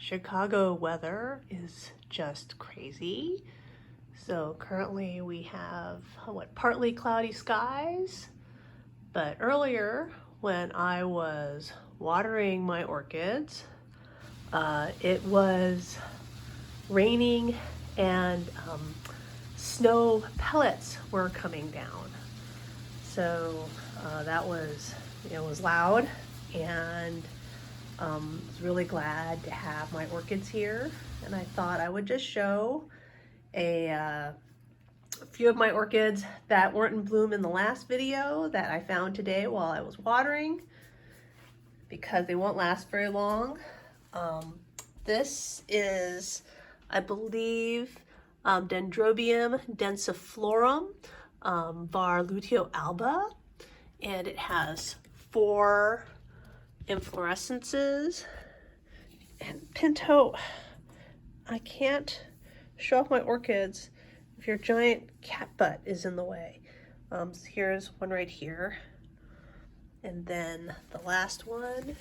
Chicago weather is just crazy. So currently we have partly cloudy skies, but earlier when I was watering my orchids, it was raining and snow pellets were coming down. So that was, was loud, and was really glad to have my orchids here. And I thought I would just show a few of my orchids that weren't in bloom in the last video that I found today while I was watering, because they won't last very long. This is, I believe, Dendrobium densiflorum, var. alba, and it has 4 inflorescences. And Pinto, I can't show off my orchids if your giant cat butt is in the way. So here's one right here, and then the last one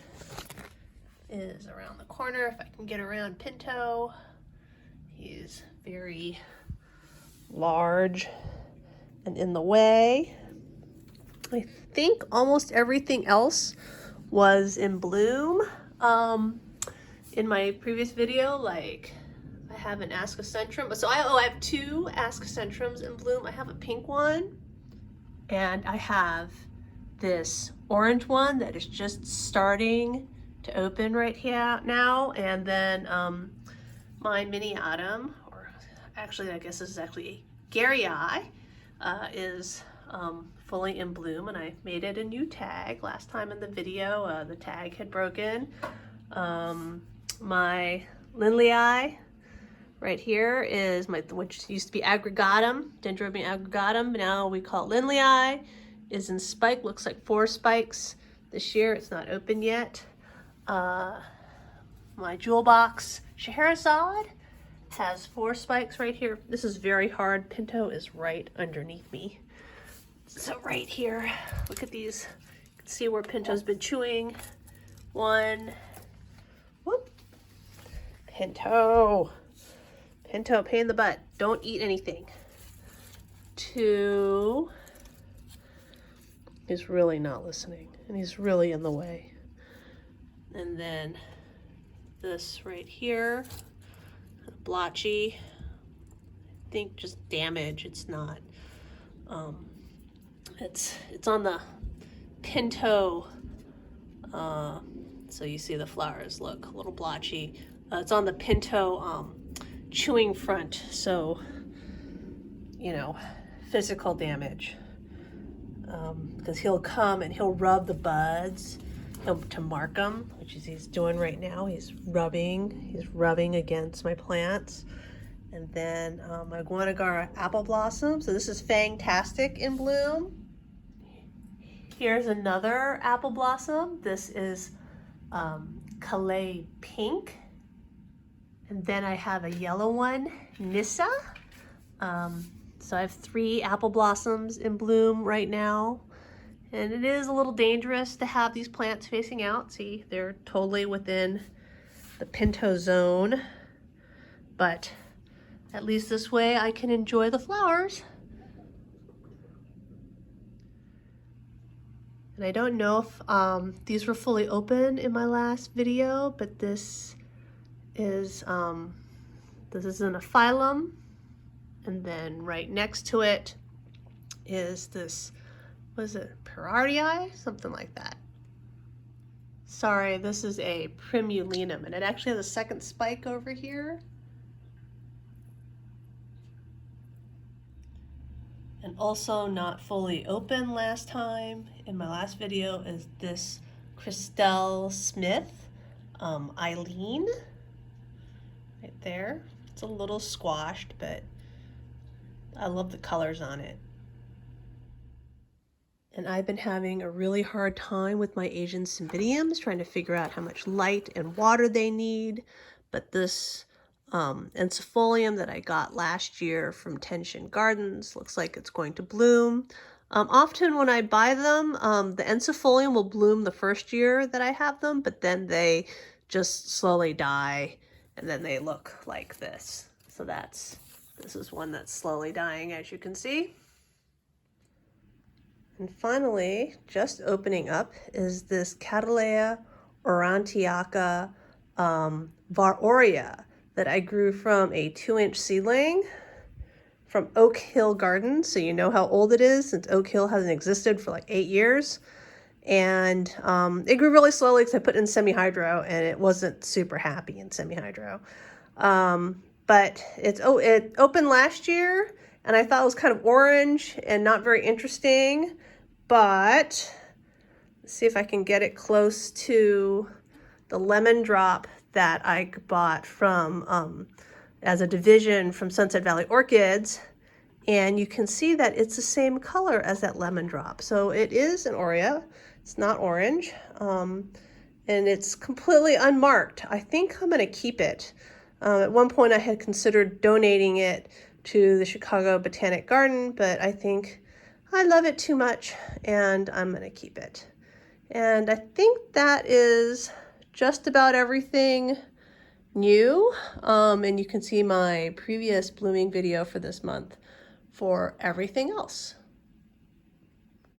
is around the corner. If I can get around Pinto, he's very large and in the way. I think almost everything else was in bloom. In my previous video, like I have an Ascocentrum, but so I have 2 Ascocentrums in bloom. I have a pink one, and I have this orange one that is just starting to open right here now, and then my mini autumn, or actually I guess this is actually a varia, is fully in bloom, and I made it a new tag. Last time in the video, the tag had broken. My Lindley Eye right here is which used to be aggregatum, Dendrobium aggregatum, but now we call it Lindley Eye, is in spike. Looks like 4 spikes this year. It's not open yet. My jewel box Scheherazade has 4 spikes right here. This is very hard. Pinto is right underneath me. So right here, look at these. You can see where Pinto's been chewing. 1, whoop. Pinto, pain in the butt. Don't eat anything. 2, he's really not listening, and he's really in the way. And then this right here, blotchy. I think just damage. It's not. It's on the Pinto. So you see the flowers look a little blotchy. It's on the Pinto chewing front. So, physical damage. Because he'll come and he'll rub the buds to mark them, which is he's doing right now. He's rubbing against my plants. And then my iguanagara apple blossom. So this is fantastic in bloom. Here's another apple blossom. This is Cattleya pink. And then I have a yellow one, Nissa. So I have 3 apple blossoms in bloom right now. And it is a little dangerous to have these plants facing out. See, they're totally within the Pinto zone. But at least this way I can enjoy the flowers. And I don't know if these were fully open in my last video, but this is an Ensifolium, and then right next to it is this, what is it, varia, something like that. Sorry, this is a primulinum, and it actually has a 2nd spike over here. And also not fully open last time in my last video is this Christelle Smith Eileen right there. It's a little squashed, but I love the colors on it. And I've been having a really hard time with my Asian Cymbidiums, trying to figure out how much light and water they need. But this Ensifolium that I got last year from Tension Gardens looks like it's going to bloom. Often when I buy them, the Ensifolium will bloom the first year that I have them, but then they just slowly die and then they look like this. So this is one that's slowly dying, as you can see. And finally, just opening up is this Cattleya Orantiaka varia that I grew from a 2-inch seedling from Oak Hill Gardens. So you know how old it is, since Oak Hill hasn't existed for like 8 years. And it grew really slowly because I put it in semi-hydro, and it wasn't super happy in semi-hydro. But it opened last year, and I thought it was kind of orange and not very interesting. But let's see if I can get it close to the lemon drop that I bought from as a division from Sunset Valley Orchids. And you can see that it's the same color as that lemon drop. So it is an Aurea. It's not orange. And it's completely unmarked. I think I'm going to keep it. At one point I had considered donating it to the Chicago Botanic Garden, but I think I love it too much and I'm going to keep it. And I think that is just about everything new. And you can see my previous blooming video for this month for everything else.